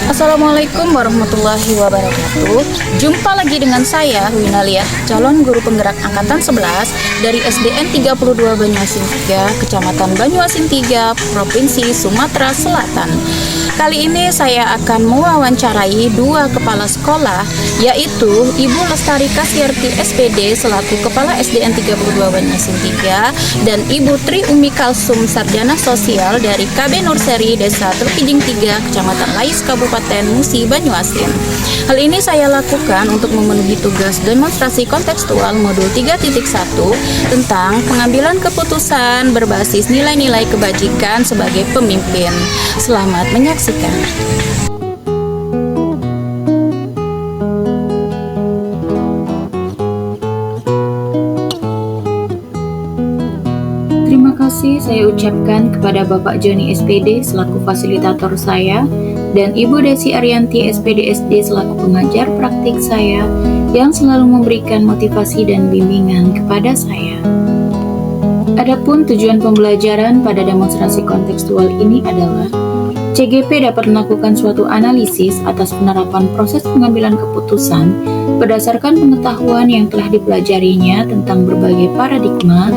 Assalamualaikum warahmatullahi wabarakatuh. Jumpa lagi dengan saya, Winaliah, calon guru penggerak angkatan 11 dari SDN 32 Banyuasin 3, Kecamatan Banyuasin 3, Provinsi Sumatera Selatan. Kali ini saya akan mewawancarai dua kepala sekolah, yaitu Ibu Lestari Kasierti SPD selaku Kepala SDN 32 Banyuasin 3 dan Ibu Tri Umi Kalsum Sarjana Sosial dari KB Nurseri Desa Terpijing 3, Kecamatan Lais, Kabupaten Musi, Banyuasin. Hal ini saya lakukan untuk memenuhi tugas demonstrasi kontekstual modul 3.1 tentang pengambilan keputusan berbasis nilai-nilai kebajikan sebagai pemimpin. Selamat menyaksikan. Terima kasih saya ucapkan kepada Bapak Joni SPD selaku fasilitator saya dan Ibu Desi Arianti SPD SD selaku pengajar praktik saya yang selalu memberikan motivasi dan bimbingan kepada saya. Adapun tujuan pembelajaran pada demonstrasi kontekstual ini adalah CGP dapat melakukan suatu analisis atas penerapan proses pengambilan keputusan berdasarkan pengetahuan yang telah dipelajarinya tentang berbagai paradigma,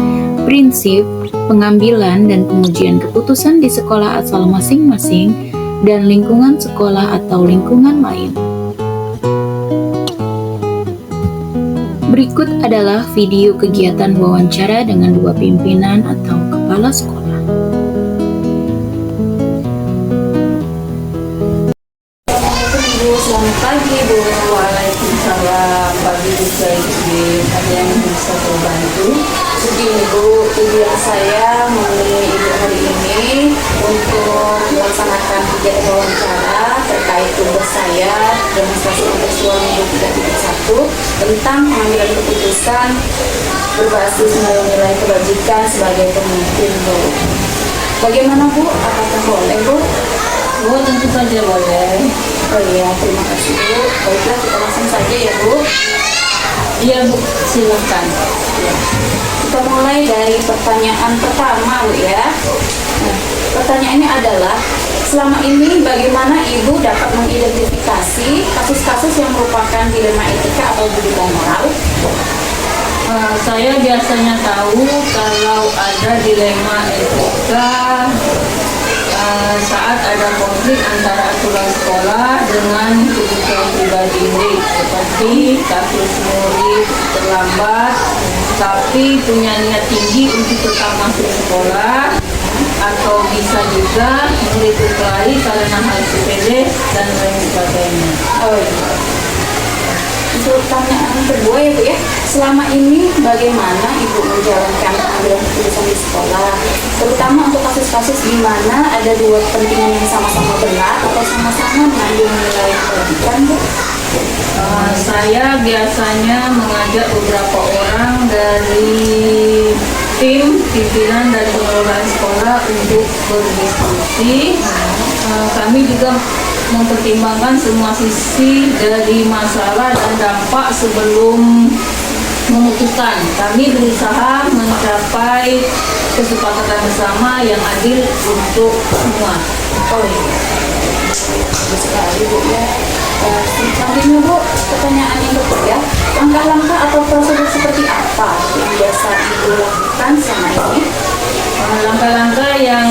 prinsip, pengambilan dan pengujian keputusan di sekolah asal masing-masing dan lingkungan sekolah atau lingkungan lain. Berikut adalah video kegiatan wawancara dengan dua pimpinan atau kepala sekolah. Selamat pagi Bu. Waalaikumsalam. Pagi juga Ibu. Ada yang bisa terbantu? Begini Bu, tujuan saya menemui Ibu hari ini untuk melaksanakan kegiatan wawancara terkait tugas saya demonstrasi kontekstual modul 3.1 tentang pengambilan keputusan berbasis nilai-nilai kebajikan sebagai pemimpin Bu. Bagaimana Bu? Apakah boleh Bu? Bu, tentu saja boleh. Oh iya, terima kasih Bu. Baiklah, kita langsung saja ya Bu. Iya Bu, silakan. Ya. Kita mulai dari pertanyaan pertama Bu ya. Nah, pertanyaannya adalah, selama ini bagaimana Ibu dapat mengidentifikasi kasus-kasus yang merupakan dilema etika atau budi moral? Saya biasanya tahu kalau ada dilema etika saat ada konflik antara aturan sekolah dengan kebutuhan pribadi murid, seperti kasus murid terlambat tapi punya niat tinggi untuk tetap masuk sekolah, atau bisa juga murid berkelahi karena hal sepele dan lain sebagainya. Oh iya. Untuk pertanyaan kedua ya Bu ya, selama ini bagaimana Ibu menjalankan pengambilan keputusan di sekolah, terutama untuk kasus-kasus di mana ada dua kepentingan yang sama-sama benar atau sama-sama mengambil nilai kebajikan Bu? Saya biasanya mengajak beberapa orang dari tim pimpinan dari pengelolaan sekolah untuk berdiskusi. Kami juga mempertimbangkan semua sisi dari masalah dan dampak sebelum memutuskan. Kami berusaha mencapai kesepakatan bersama yang adil untuk semua. Oh iya, bagus sekali Bu ya. Selanjutnya Bu, pertanyaan yang ketiga, langkah-langkah atau prosedur seperti apa yang biasa Ibu lakukan selama ini? Langkah-langkah yang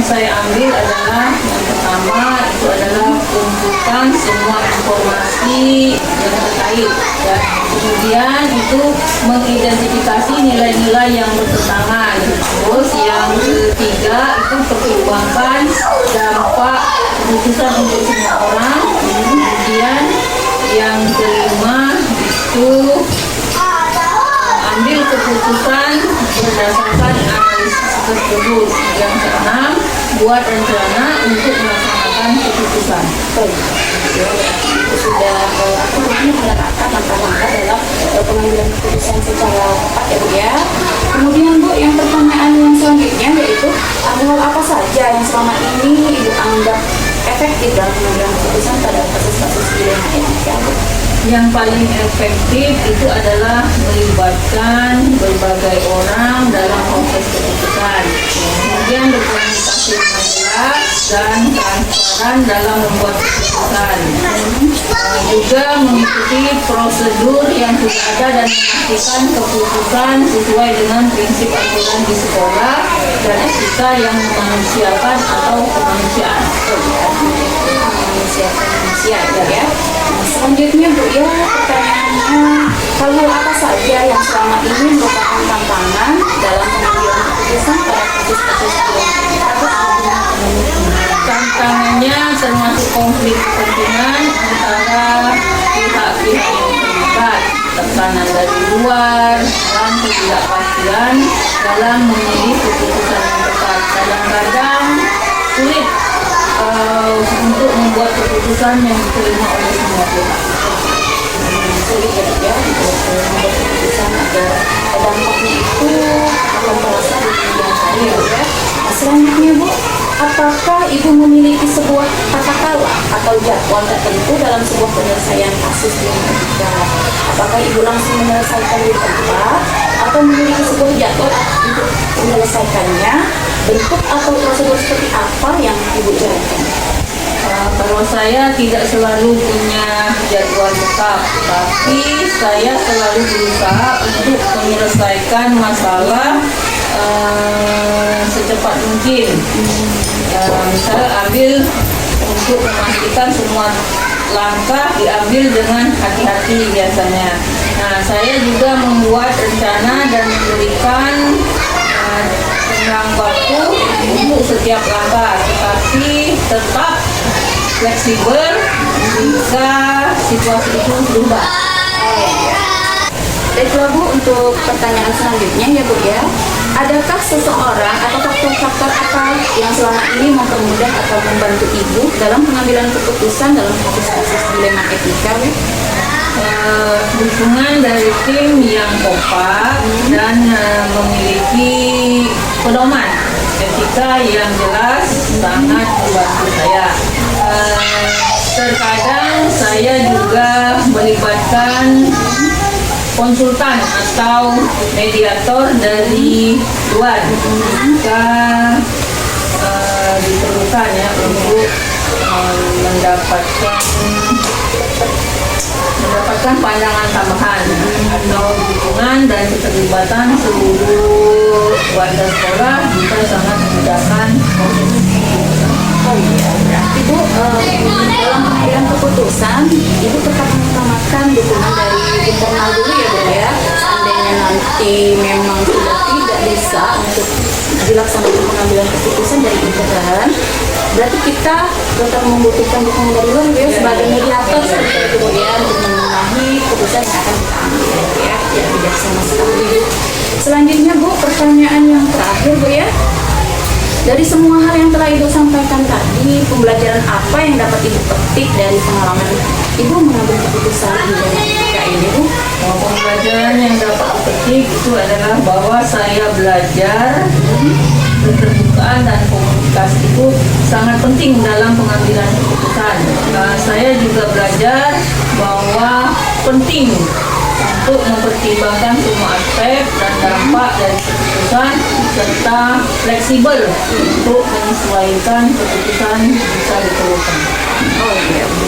saya ambil adalah, yang pertama itu adalah kumpulkan semua informasi yang terkait, ya. Kemudian itu mengidentifikasi nilai-nilai yang bertentangan. Terus yang ketiga itu pertimbangkan dampak keputusan untuk semua orang. Kemudian yang kelima itu ambil keputusan berdasarkan analisis tersebut. Yang keenam, buat rencana untuk melaksanakan keputusan. Itu sudah menerapkan langkah-langkah dalam pengambilan keputusan secara tepat ya Bu ya. Kemudian Bu, yang pertanyaan yang selanjutnya yaitu, hal apa saja yang selama ini Ibu anggap efektif dalam pengambilan keputusan pada kasus-kasus dilema etika Bu? Yang paling efektif itu adalah melibatkan berbagai orang dalam proses keputusan. Kemudian berkomunikasi dengan jelas jelas dan transparan dalam membuat keputusan. Juga mengikuti prosedur yang sudah ada dan memastikan keputusan sesuai dengan prinsip aturan di sekolah dan etika yang memanusiakan atau kemanusiaan. Manusia ya. Selanjutnya Bu ya, pertanyaannya, hal-hal apa saja yang selama ini merupakan tantangan dalam pengambilan keputusan pada kasus-kasus Tantangannya termasuk konflik kepentingan antara pihak-pihak yang terlibat, tekanan dari luar, dan ketidakpastian dalam memilih keputusan yang tepat. Kadang-kadang sulit untuk membuat keputusan yang diterima oleh semua pihak. sulit ya untuk membuat keputusan agar dampaknya itu akan terasa di kemudian hari ya. Nah, selanjutnya Bu, apakah Ibu memiliki sebuah tata cara atau jadwal tertentu dalam sebuah penyelesaian kasus di negara? Apakah Ibu langsung menyelesaikan di tempat atau memiliki sebuah jadwal untuk menyelesaikannya? Bentuk atau prosedur seperti apa yang Ibu jalankan? Kalau saya tidak selalu punya jadwal tetap, tapi saya selalu berusaha untuk menyelesaikan masalah secepat mungkin. Misalnya ambil untuk memastikan semua langkah diambil dengan hati-hati biasanya. Nah, saya juga membuat rencana dan memberikan tenggang waktu untuk setiap langkah, tetapi tetap fleksibel jika situasi itu berubah. Baiklah Bu, untuk pertanyaan selanjutnya ya Bu ya, adakah seseorang atau faktor-faktor apa yang selama ini mempermudah atau membantu Ibu dalam pengambilan keputusan dalam kasus-kasus dilema etika Bu? Dukungan dari tim yang kompak dan memiliki pedoman etika yang jelas sangat membantu saya. Terkadang saya juga melibatkan konsultan atau mediator dari luar jika diperlukan ya untuk mendapatkan pandangan tambahan atau dukungan dan keterlibatan seluruh warga sekolah bisa sangat memudahkan proses keputusan. Oh iya, berarti Bu, dalam pengambilan keputusan Ibu tetap mengutamakan dukungan dari internal dulu ya Bu ya. Seandainya nanti memang sudah tidak bisa untuk dilaksanakan pengambilan keputusan dari internal, berarti kita tetap membutuhkan dukungan dari luar ya sebagai mediator seperti itu Bu ya, untuk menengahi keputusan yang akan kita ambil ya, tidak bijaksana sekali. Selanjutnya Bu, pertanyaan yang terakhir Bu ya. Dari semua hal yang telah Ibu sampaikan tadi, pembelajaran apa yang dapat Ibu petik dari pengalaman Ibu mengambil keputusan di dalam etika ini Bu? Pembelajaran yang dapat dipetik itu adalah bahwa saya belajar keterbukaan dan komunikasi itu sangat penting dalam pengambilan keputusan. Saya juga belajar bahwa penting untuk mempertimbangkan semua aspek dan dampak dari keputusan serta fleksibel untuk menyesuaikan keputusan bisa diperlukan. Oh iya Bu,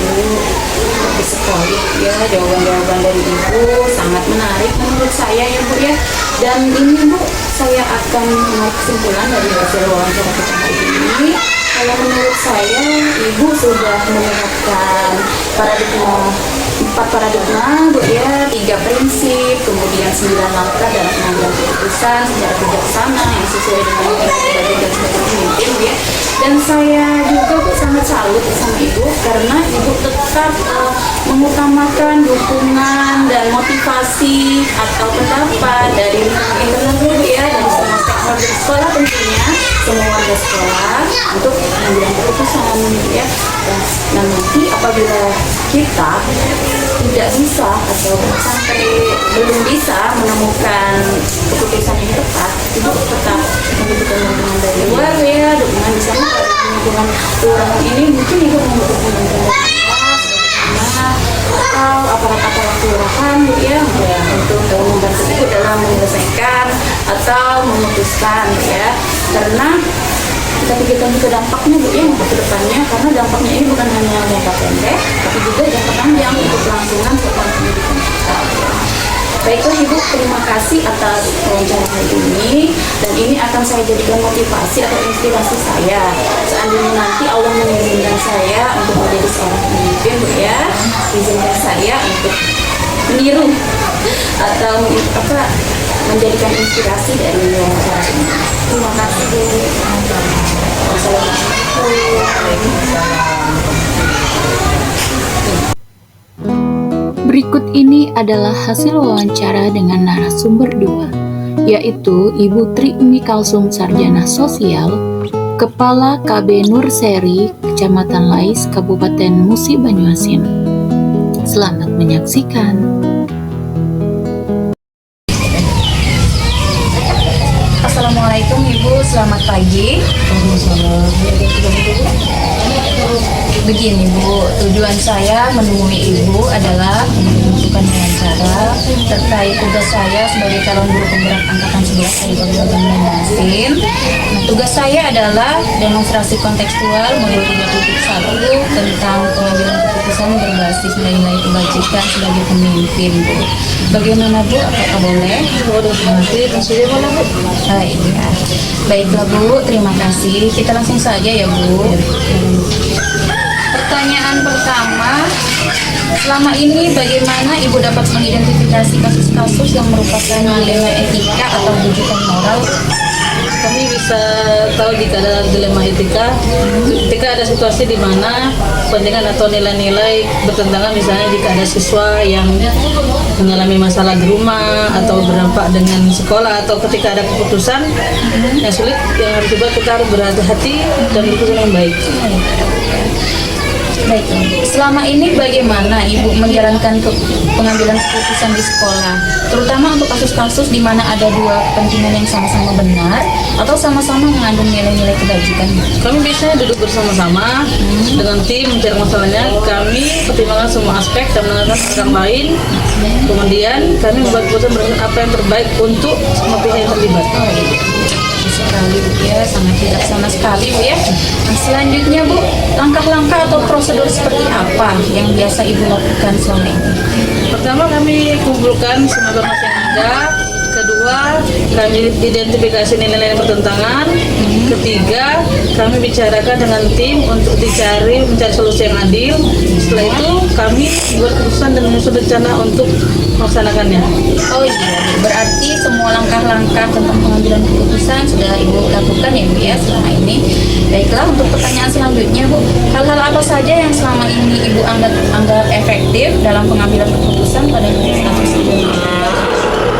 bagus sekali ya jawaban-jawaban dari Ibu, sangat menarik menurut saya ya Bu ya. Dan ini Bu, saya akan menarik kesimpulan dari hasil wawancara kita hari ini. Kalau menurut saya, Ibu sudah menerapkan empat paradigma Bu ya, 3 prinsip, kemudian 9 langkah dalam pengambilan keputusan secara bijaksana yang sesuai dengan pribadi dan sebagai pemimpin ya. Dan saya juga Bu sangat salut sama Ibu karena Ibu tetap mengutamakan dukungan dan motivasi atau pendapat dari internal Bu ya, dari semua stakeholder sekolah tentunya, semua warga sekolah untuk pengambilan keputusan ya. Dan nanti apabila kita tidak bisa atau sampai belum bisa menemukan keputusan yang tepat, Ibu tetap membutuhkan dukungan dari luar ya. Dukungan di sana pada lingkungan kelurahan ini mungkin Ibu membutuhkan dukungan dari luar atau aparat-aparat kelurahan ya untuk membantu Ibu dalam menyelesaikan atau memutuskan ya. Karena kita pikirkan juga dampaknya Bu ya untuk kedepannya, karena dampaknya ini bukan hanya jangka pendek, tapi juga jangka panjang untuk kelangsungan satuan pendidikan kita. Baiklah Ibu, terima kasih atas wawancara hari ini, dan ini akan saya jadikan motivasi atau inspirasi saya. Seandainya nanti Allah mengizinkan saya untuk menjadi seorang pemimpin Bu ya, izinkan saya untuk meniru atau menjadikan inspirasi dari wawancara ini. Terima kasih Bu. Berikut ini adalah hasil wawancara dengan narasumber 2, yaitu Ibu Tri Umi Kalsum Sarjana Sosial, Kepala KB Nur Seri, Kecamatan Lais, Kabupaten Musi Banyuasin. Selamat menyaksikan. Assalamualaikum Ibu, selamat pagi. Begini Bu, tujuan saya menemui Ibu adalah untuk menentukan wawancara terkait tugas saya sebagai calon guru penggerak angkatan 11 dari Kabupaten Banyuasin. Nah, tugas saya adalah demonstrasi kontekstual modul 3.1 tentang pengambilan keputusan berbasis nilai-nilai kebajikan sebagai pemimpin Bu. Bagaimana Bu, apakah boleh? Nanti maksudnya boleh Bu? Iya. Baiklah Bu, terima kasih. Kita langsung saja ya Bu. Pertanyaan pertama, selama ini bagaimana Ibu dapat mengidentifikasi kasus-kasus yang merupakan dilema etika atau rujukan moral? Kami bisa tahu jika ada dilema etika, ketika ada situasi di mana kepentingan atau nilai-nilai bertentangan, misalnya jika ada siswa yang mengalami masalah di rumah atau berdampak dengan sekolah, atau ketika ada keputusan yang sulit yang harus dibuat, kita harus berhati-hati dan berkeputusan yang baik. Baik, selama ini bagaimana Ibu menjalankan pengambilan keputusan di sekolah, terutama untuk kasus-kasus di mana ada dua kepentingan yang sama-sama benar atau sama-sama mengandung nilai-nilai kebajikan? Kami biasanya duduk bersama-sama dengan tim mencari masalahnya. Kami pertimbangkan semua aspek dan mendengarkan orang lain. Kemudian kami membuat keputusan berdasarkan apa yang terbaik untuk semua pihak yang terlibat. Sekali Bu ya, sangat bijaksana sekali Bu ya. Nah, selanjutnya Bu, langkah-langkah atau prosedur seperti apa yang biasa Ibu lakukan selama ini? Pertama, kami kumpulkan semua informasi yang ada. Kedua, kami identifikasi nilai-nilai yang bertentangan. Ketiga, kami bicarakan dengan tim untuk mencari solusi yang adil. Setelah itu, kami buat keputusan dan menyusun rencana untuk melaksanakannya. Oh iya, berarti semua langkah-langkah tentang pengambilan keputusan sudah Ibu lakukan ya Bu ya selama ini. Baiklah, untuk pertanyaan selanjutnya Bu, hal-hal apa saja yang selama ini Ibu anggap efektif dalam pengambilan keputusan pada kasus ini?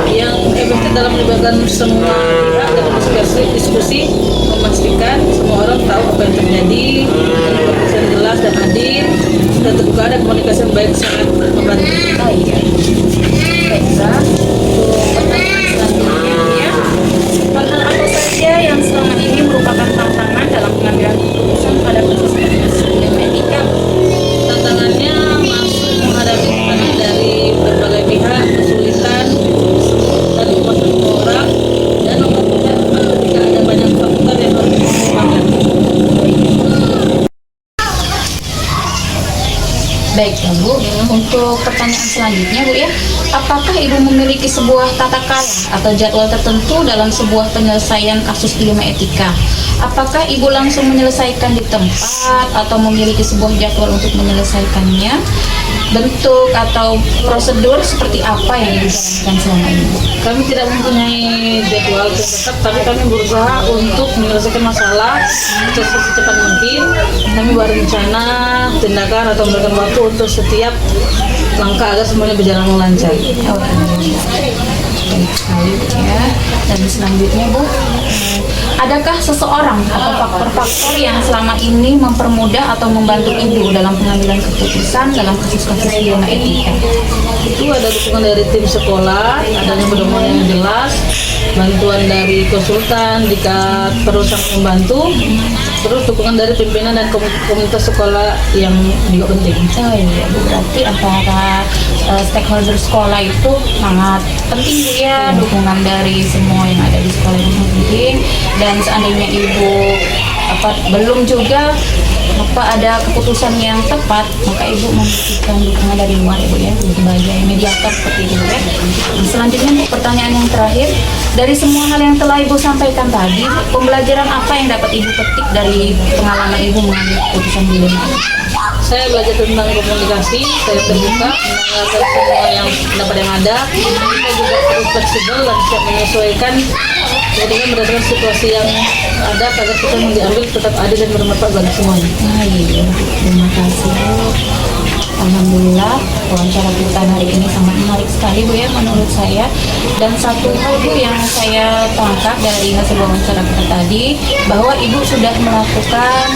Yang efektif dalam melibatkan semua pihak dalam diskusi, memastikan semua orang tahu apa yang terjadi, keputusan jelas dan adil, dan terbuka, ada komunikasi yang baik, sangat membantu. Oh iya. Baiklah, untuk pertanyaan selanjutnya Bu ya, hal-hal apa saja yang selama ini merupakan tantangan dalam pengambilan keputusan pada kasus dilema etika? Tantangannya masuk menghadapi tekanan dari berbagai pihak, kesulitan dari masuk orang, dan mempermudah ketika ada banyak faktor yang harus dipertimbangkan. Baiklah Bu, untuk pertanyaan selanjutnya Bu ya, apakah Ibu memiliki sebuah tata cara atau jadwal tertentu dalam sebuah penyelesaian kasus dilema etika? Apakah Ibu langsung menyelesaikan di tempat atau memiliki sebuah jadwal untuk menyelesaikannya? Bentuk atau prosedur seperti apa yang dijalankan selama ini? Kami tidak mempunyai jadwal yang tetap, tapi kami berusaha untuk menyelesaikan masalah secepat mungkin. Kami buat rencana, tindakan, atau memberikan waktu untuk setiap langkah agar semuanya berjalan lancar. Baik sekali ya. Dan selanjutnya Bu, adakah seseorang atau faktor-faktor yang selama ini mempermudah atau membantu Ibu dalam pengambilan keputusan dalam kasus-kasus dilema etika? Itu ada dukungan dari tim sekolah, adanya pedoman yang jelas, bantuan dari konsultan jika perlu sangat membantu, terus dukungan dari pimpinan dan komunitas sekolah yang juga penting. Oh iya Bu, berarti antara stakeholder sekolah itu sangat penting Bu ya, dukungan dari semua yang ada di sekolah itu penting. Dan seandainya Ibu belum juga ada keputusan yang tepat, maka ibu membutuhkan dukungan dari luar ibu ya, sebagai mediator seperti itu ya. Selanjutnya untuk pertanyaan yang terakhir, dari semua hal yang telah ibu sampaikan tadi, pembelajaran apa yang dapat ibu petik dari pengalaman ibu mengambil keputusan dilema? Saya belajar tentang komunikasi, saya terbuka mendengarkan semua yang pendapat yang ada. Saya juga terus fleksibel dan siap menyesuaikan dengan berdasarkan situasi yang ada agar kita yang diambil tetap adil dan bermanfaat bagi semuanya. Iya, terima kasih Bu. Alhamdulillah wawancara kita hari ini sangat menarik sekali Bu ya menurut saya. Dan satu hal Bu yang saya tangkap dari hasil wawancara kita tadi, bahwa Ibu sudah melakukan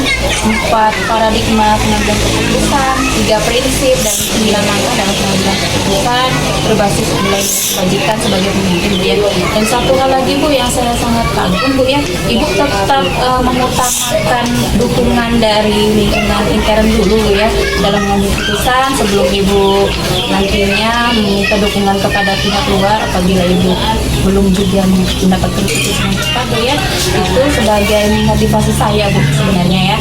4 paradigma pengambilan keputusan, 3 prinsip dan 9 langkah dalam pengambilan keputusan berbasis nilai kebajikan sebagai pemimpin Bu ya. Dan satu hal lagi Bu yang saya sangat kagum Bu ya, Ibu tetap mengutamakan dukungan dari lingkungan intern dulu Bu ya dalam mengambil keputusan, sebelum Ibu nantinya meminta dukungan kepada pihak luar apabila Ibu belum juga mendapatkan keputusan yang tepat Bu ya. Itu sebagai motivasi saya Bu sebenarnya ya.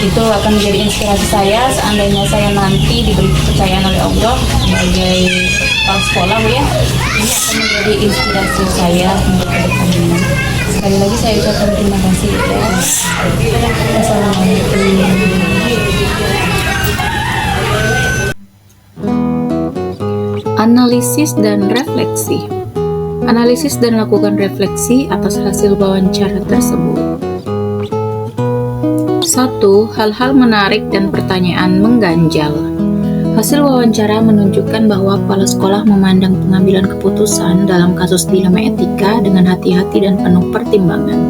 Itu akan menjadi inspirasi saya seandainya saya nanti diberi kepercayaan oleh Allah sebagai kepala sekolah Bu ya. Ini akan menjadi inspirasi saya untuk kedepannya. Sekali lagi saya ucapkan terima kasih ya. Assalamualaikum. Analisis dan refleksi. Analisis dan lakukan refleksi atas hasil wawancara tersebut. 1. Hal-hal menarik dan pertanyaan mengganjal. Hasil wawancara menunjukkan bahwa kepala sekolah memandang pengambilan keputusan dalam kasus dilema etika dengan hati-hati dan penuh pertimbangan.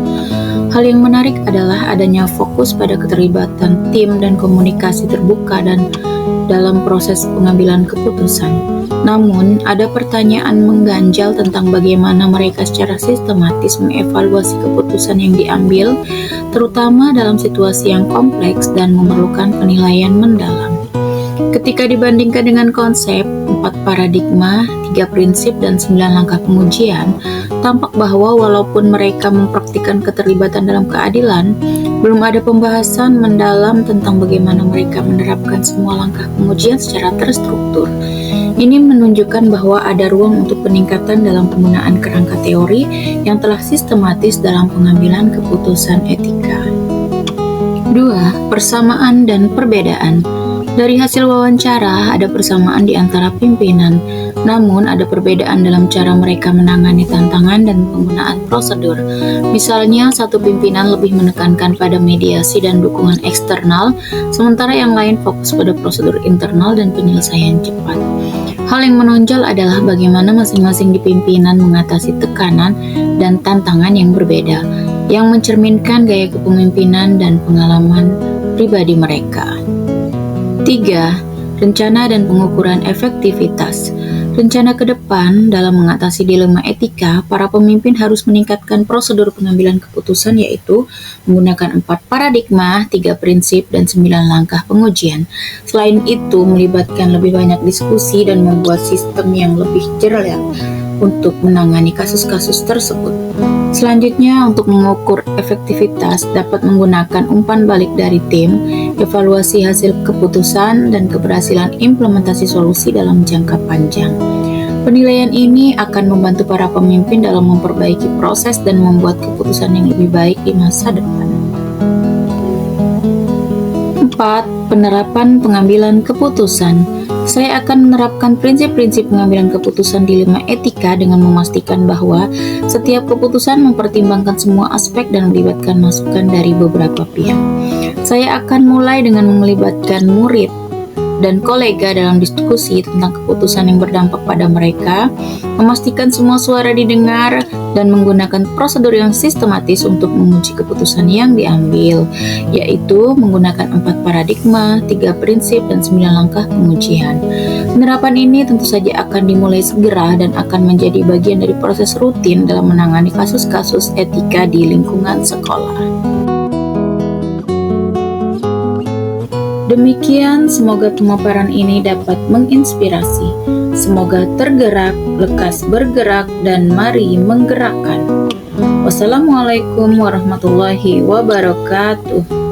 Hal yang menarik adalah adanya fokus pada keterlibatan tim dan komunikasi terbuka dan dalam proses pengambilan keputusan. Namun, ada pertanyaan mengganjal tentang bagaimana mereka secara sistematis mengevaluasi keputusan yang diambil, terutama dalam situasi yang kompleks dan memerlukan penilaian mendalam. Ketika dibandingkan dengan konsep 4 paradigma, 3 prinsip, dan 9 langkah pengujian, tampak bahwa walaupun mereka mempraktikkan keterlibatan dalam keadilan, belum ada pembahasan mendalam tentang bagaimana mereka menerapkan semua langkah pengujian secara terstruktur. Ini menunjukkan bahwa ada ruang untuk peningkatan dalam penggunaan kerangka teori yang telah sistematis dalam pengambilan keputusan etika. 2. Persamaan dan perbedaan. Dari hasil wawancara, ada persamaan di antara pimpinan, namun ada perbedaan dalam cara mereka menangani tantangan dan penggunaan prosedur. Misalnya, satu pimpinan lebih menekankan pada mediasi dan dukungan eksternal, sementara yang lain fokus pada prosedur internal dan penyelesaian cepat. Hal yang menonjol adalah bagaimana masing-masing di pimpinan mengatasi tekanan dan tantangan yang berbeda, yang mencerminkan gaya kepemimpinan dan pengalaman pribadi mereka. 3. Rencana dan pengukuran efektivitas. Rencana ke depan dalam mengatasi dilema etika, para pemimpin harus meningkatkan prosedur pengambilan keputusan, yaitu menggunakan 4 paradigma, 3 prinsip, dan 9 langkah pengujian. Selain itu, melibatkan lebih banyak diskusi dan membuat sistem yang lebih cermat untuk menangani kasus-kasus tersebut. Selanjutnya, untuk mengukur efektivitas dapat menggunakan umpan balik dari tim, evaluasi hasil keputusan, dan keberhasilan implementasi solusi dalam jangka panjang. Penilaian ini akan membantu para pemimpin dalam memperbaiki proses dan membuat keputusan yang lebih baik di masa depan. 4. Penerapan pengambilan keputusan. Saya akan menerapkan prinsip-prinsip pengambilan keputusan dilema etika dengan memastikan bahwa setiap keputusan mempertimbangkan semua aspek dan melibatkan masukan dari beberapa pihak. Saya akan mulai dengan melibatkan murid dan kolega dalam diskusi tentang keputusan yang berdampak pada mereka, memastikan semua suara didengar, dan menggunakan prosedur yang sistematis untuk menguji keputusan yang diambil, yaitu menggunakan 4 paradigma, 3 prinsip, dan 9 langkah pengujian. Penerapan ini tentu saja akan dimulai segera dan akan menjadi bagian dari proses rutin dalam menangani kasus-kasus etika di lingkungan sekolah. Demikian, semoga pemaparan ini dapat menginspirasi. Semoga tergerak, lekas bergerak, dan mari menggerakkan. Wassalamualaikum warahmatullahi wabarakatuh.